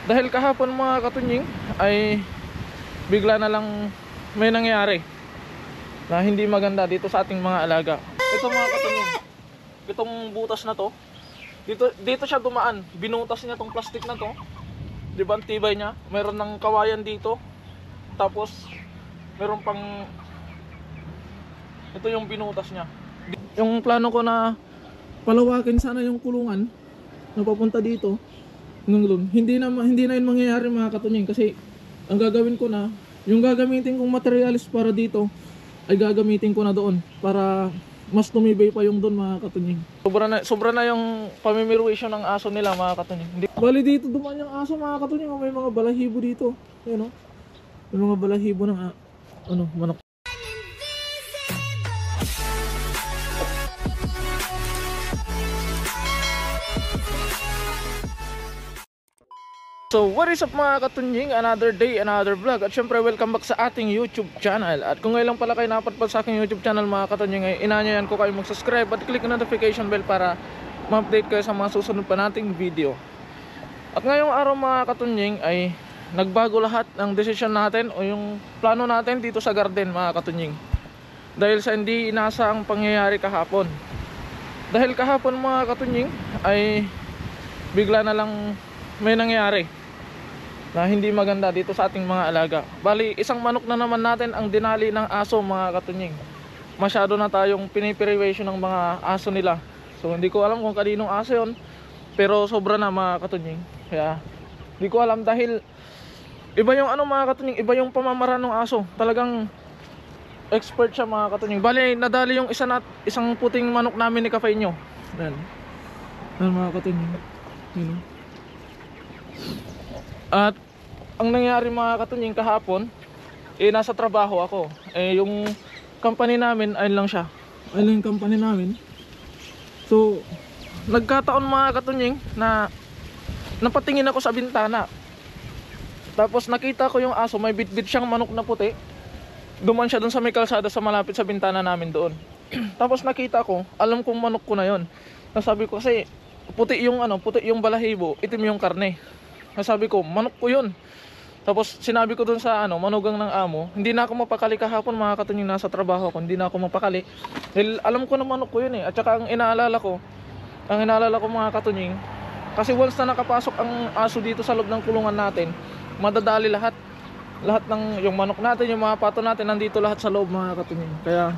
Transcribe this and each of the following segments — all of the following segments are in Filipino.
Dahil kahapon mga katunying ay bigla na lang may nangyari na hindi maganda dito sa ating mga alaga. Ito mga katunying, itong butas na to, dito siya dumaan. Binutas niya tong plastic na to. Di ba ang tibay niya? Meron ng kawayan dito. Tapos meron pang, ito yung binutas niya. Yung plano ko na palawakin sana yung kulungan na papunta dito ng hindi na yun mangyayari mga katunying, kasi ang gagawin ko na, yung gagamitin kong materials para dito ay gagamitin ko na doon para mas tumibay pa yung doon mga katunying. Sobra na yung pamimiruisyon ng aso nila mga katunying. Bali dito dumaan yung aso mga katunying, may mga balahibo dito. Ayun, oh. May mga balahibo ng manok. So what is up mga katunying, another day, another vlog. At syempre welcome back sa ating YouTube channel. At kung ngayon lang pala kayo napadpad sa aking YouTube channel mga katunying, ay inanyayan ko kayo mag-subscribe at click ang notification bell para ma-update kayo sa mga susunod pa nating video. At ngayong araw mga katunying ay nagbago lahat ng desisyon natin o yung plano natin dito sa garden mga katunying, dahil sa hindi inaasahang pangyayari kahapon. Dahil kahapon mga katunying ay bigla na lang may nangyari na hindi maganda dito sa ating mga alaga. Bali, isang manok na naman natin ang dinali ng aso mga katunying. Masyado na tayong pinipiriwation ng mga aso nila. So hindi ko alam kung kaninong aso yon, pero sobra na mga katunying. Kaya hindi ko alam, dahil iba yung mga katunying, iba yung pamamaraan ng aso. Talagang expert siya mga katunying. Bali, nadali yung isang puting manok namin ni Kafeño. Yan mga katunying. Yun. At ang nangyari mga katunying kahapon, nasa trabaho ako. Yung company namin, ayun lang siya. Ayun lang yung company namin. So nagkataon mga katunying na napatingin ako sa bintana. Tapos nakita ko yung aso, may bitbit siyang manok na puti. Duman siya dun sa may kalsada sa malapit sa bintana namin doon. Tapos nakita ko, alam kong manok ko na yon. Nasabi ko kasi puti yung balahibo, itim yung karne. Nasabi ko, manok ko yun. Tapos sinabi ko dun sa manugang ng amo, hindi na ako mapakali kahapon mga katunying, nasa trabaho ako, hindi na ako mapakali. Dahil alam ko na manok ko yun . At saka ang inaalala ko mga katunying, kasi once na nakapasok ang aso dito sa loob ng kulungan natin, madadali lahat ng yung manok natin, yung mga pato natin, nandito lahat sa loob mga katunying. Kaya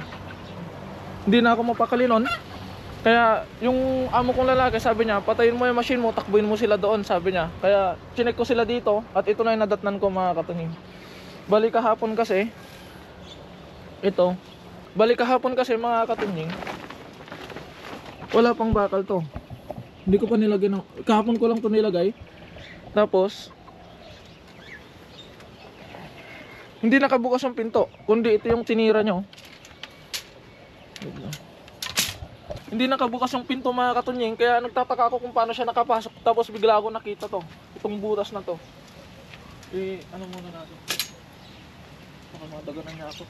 hindi na ako mapakali nun. Kaya yung amo kong lalaki sabi niya, patayin mo yung machine mo, takbuhin mo sila doon, sabi niya. Kaya chinek ko sila dito at ito na yung nadatnan ko mga katunying. Bali kahapon kasi mga katunying, wala pang bakal to. Hindi ko pa nilagay kahapon ko lang to nilagay. Tapos hindi nakabukas yung pinto, kundi ito yung tinira nyo. Hindi nakabukas yung pinto mga katunying, kaya nagtataka ako kung paano siya nakapasok. Tapos bigla ako nakita itong butas na to. Muna natin. Baka madaganan niya ako.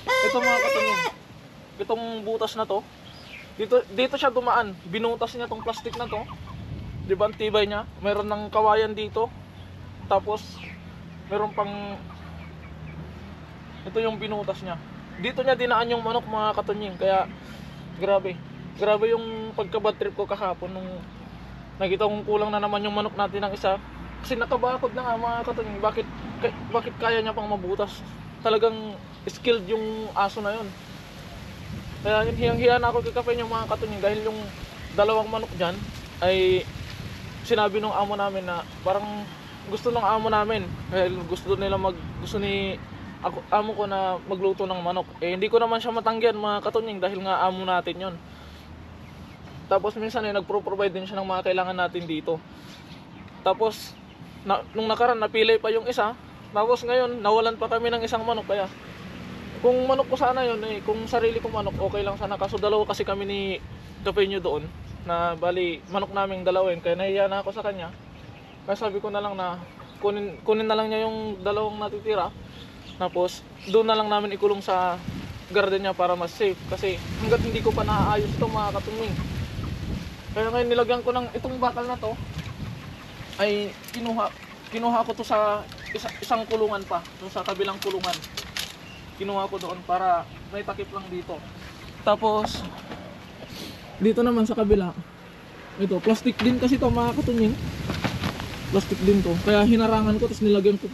Ito mga katunying, itong butas na to, dito siya dumaan. Binutas niya tong plastic na to. Di ba ang tibay niya? Meron ng kawayan dito. Tapos meron pang, ito yung binutas niya. Dito niya dinaan yung manok mga katunying. Kaya grabe yung pagka-bad trip ko kahapon nung nakita kong kulang na naman yung manok natin ng isa. Kasi nakabakod na nga mga katunying, bakit kaya niya pang mabutas. Talagang skilled yung aso na yun. Kaya hiyang-hiya na ako kay Kafeño mga katunying, dahil yung dalawang manok dyan ay sinabi ng amo namin na parang gusto ng amo namin, dahil gusto ni amo ko na magluto ng manok. Hindi ko naman siya matanggihan mga katunying, dahil nga amo natin yon. Tapos minsan nagpro-provide din siya ng mga kailangan natin dito. Tapos nung nakaraan napilay pa yung isa. Tapos ngayon nawalan pa kami ng isang manok. Kaya kung manok ko sana yun, kung sarili kong manok, okay lang sana. Kaso dalawa kasi kami ni Kafeño doon, na bali manok namin dalawin. Kaya nahiya na ako sa kanya. Kaya sabi ko na lang na kunin na lang niya yung dalawang natitira. Tapos doon na lang namin ikulong sa garden niya para mas safe. Kasi hanggat hindi ko pa naaayos ito mga katunying, Kaya ngayon nilagyan ko ng itong bakal na to, ay kinuha ko to sa isang kulungan pa, dun sa kabilang kulungan. Kinuha ko doon para may takip lang dito. Tapos dito naman sa kabila, ito plastic din kasi to mga katunying. Plastic din to. Kaya hinarangan ko, tapos nilagyan ko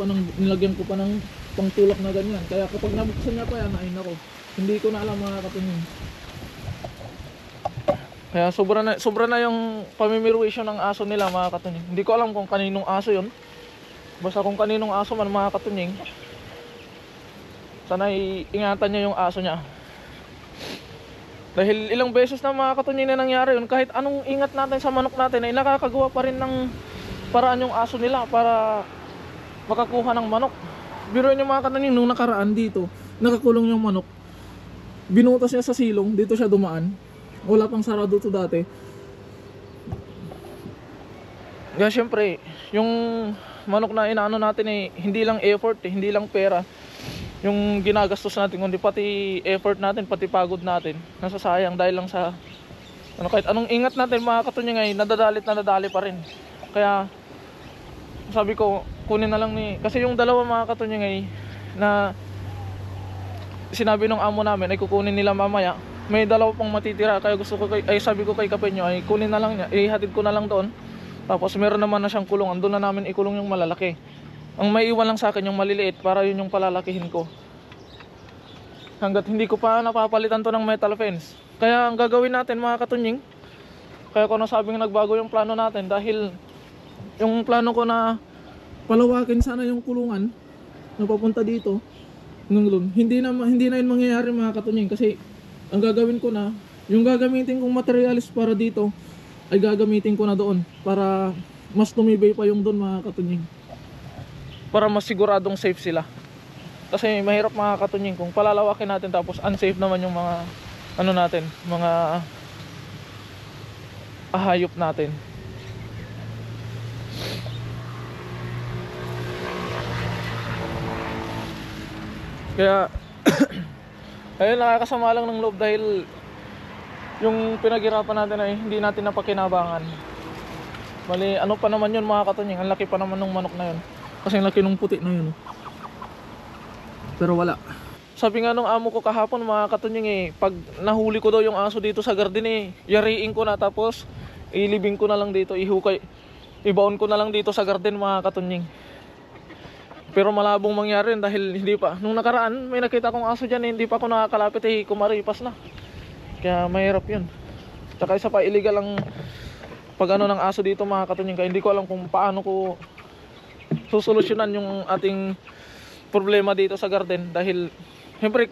pa ng pangtulak na ganyan. Kaya kapag nabuksan niya pa yan, ay nako, hindi ko na alam mga katunying. Kaya sobra na yung pamimiruisyon ng aso nila mga katunying. Hindi ko alam kung kaninong aso yon. Basta kung kaninong aso man mga katunying, sana iingatan niya yung aso niya. Dahil ilang beses na mga katunying na nangyari yun, kahit anong ingat natin sa manok natin ay nakakagawa pa rin ng paraan yung aso nila para makakuha ng manok. Biruin niyo mga katunying, nung nakaraan dito, nakakulong yung manok. Binutas niya sa silong, dito siya dumaan. Wala pang sarado to dati. Kaya syempre, yung manok na inaano natin eh, hindi lang effort, hindi lang pera yung ginagastos natin, kundi pati effort natin, pati pagod natin, nasasayang dahil lang sa kahit anong ingat natin mga katunying ay nadadali pa rin. Kaya sabi ko, kunin na lang kasi yung dalawa mga katunying ay na sinabi ng amo namin ay kukunin nila mamaya, may dalawa pang matitira. Kaya gusto ko sabi ko kay Kapenyo ay kunin na lang niya, ihatid ko na lang doon. Tapos meron naman na siyang kulungan, doon na namin ikulong yung malalaki. Ang may iwan lang sa akin yung maliliit para yun yung palalakihin ko. Hanggat hindi ko pa napapalitan to ng metal fence. Kaya ang gagawin natin mga katunying, kaya ko nasabing nagbago yung plano natin, dahil yung plano ko na palawakin sana yung kulungan na papunta dito, hindi na yun mangyayari mga katunying. Kasi ang gagawin ko na, yung gagamitin kong materials para dito ay gagamitin ko na doon para mas tumibay pa yung doon mga katunying, para mas siguradong safe sila. Kasi mahirap mga katunying kung palalawakin natin tapos unsafe naman yung mga ano natin, mga ahayop natin. Kaya ayun, nakakasama lang ng loob dahil yung pinaghirapan natin ay hindi natin napakinabangan. Bali, ano pa naman yun mga katunying, ang laki pa naman ng manok na yun. Kasi ang laki ng puti na yun. Pero wala. Sabi nga nung amo ko kahapon mga katunying pag nahuli ko daw yung aso dito sa garden yariin ko na, tapos ilibing ko na lang dito, ibaon ko na lang dito sa garden mga katunying. Pero malabong mangyari rin dahil hindi pa. Nung nakaraan may nakita kong aso dyan hindi pa ako nakakalapit kumaripas na. Kaya mahirap yun. Tsaka isa pa, illegal ang pag ano ng aso dito mga katunying. Kaya hindi ko alam kung paano ko susolusyonan yung ating problema dito sa garden. Dahil siyempre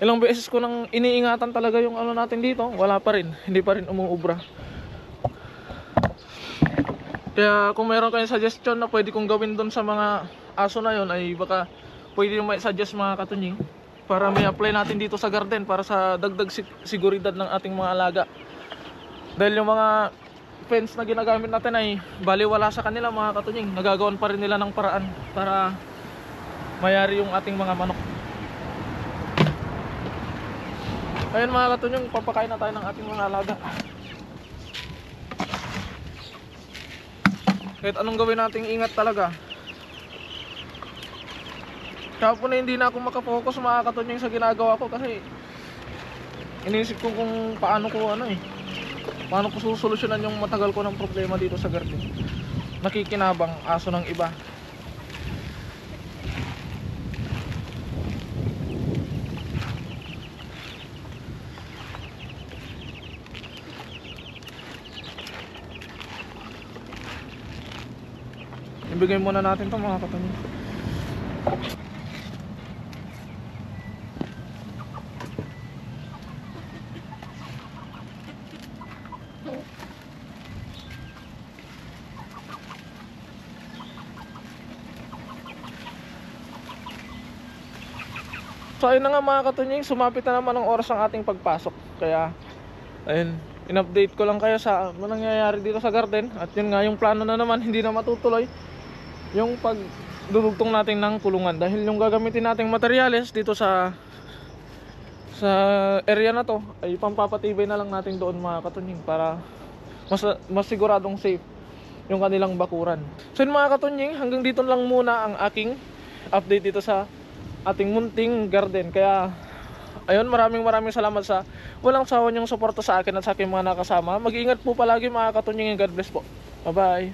ilang beses ko nang iniingatan talaga yung ano natin dito, wala pa rin, hindi pa rin umuubra. Kaya kung meron kayong suggestion na pwede kong gawin doon sa mga aso na yon, ay baka pwede yung may suggest mga katunying para may apply natin dito sa garden para sa dagdag seguridad ng ating mga alaga. Dahil yung mga fence na ginagamit natin ay baliwala sa kanila mga katunying, nagagawan pa rin nila ng paraan para mayari yung ating mga manok. Ayun mga katunying, papakain na tayo ng ating mga alaga. Kahit anong gawin nating ingat talaga. Kahapon hindi na ako makapokus mga katunying sa ginagawa ko kasi iniisip ko kung paano ko susolusyonan yung matagal ko ng problema dito sa garden. Nakikinabang aso ng iba. Ibigay muna natin ito mga katunying. So ayun na nga mga katunying, sumapit na naman ang oras ng ating pagpasok. Kaya ayun, in-update ko lang kayo sa ano nangyayari dito sa garden. At yun nga yung plano na naman, hindi na matutuloy yung pagdudugtong natin ng kulungan. Dahil yung gagamitin nating materyales dito sa area na to ay pampapatibay na lang natin doon mga katunying, para mas siguradong safe yung kanilang bakuran. So yun mga katunying, hanggang dito lang muna ang aking update dito sa ating munting garden. Kaya ayun, maraming salamat sa walang sawa niyong suporta sa akin at sa aking mga nakasama. Mag-iingat po palagi mga katunying. God bless po. Bye bye.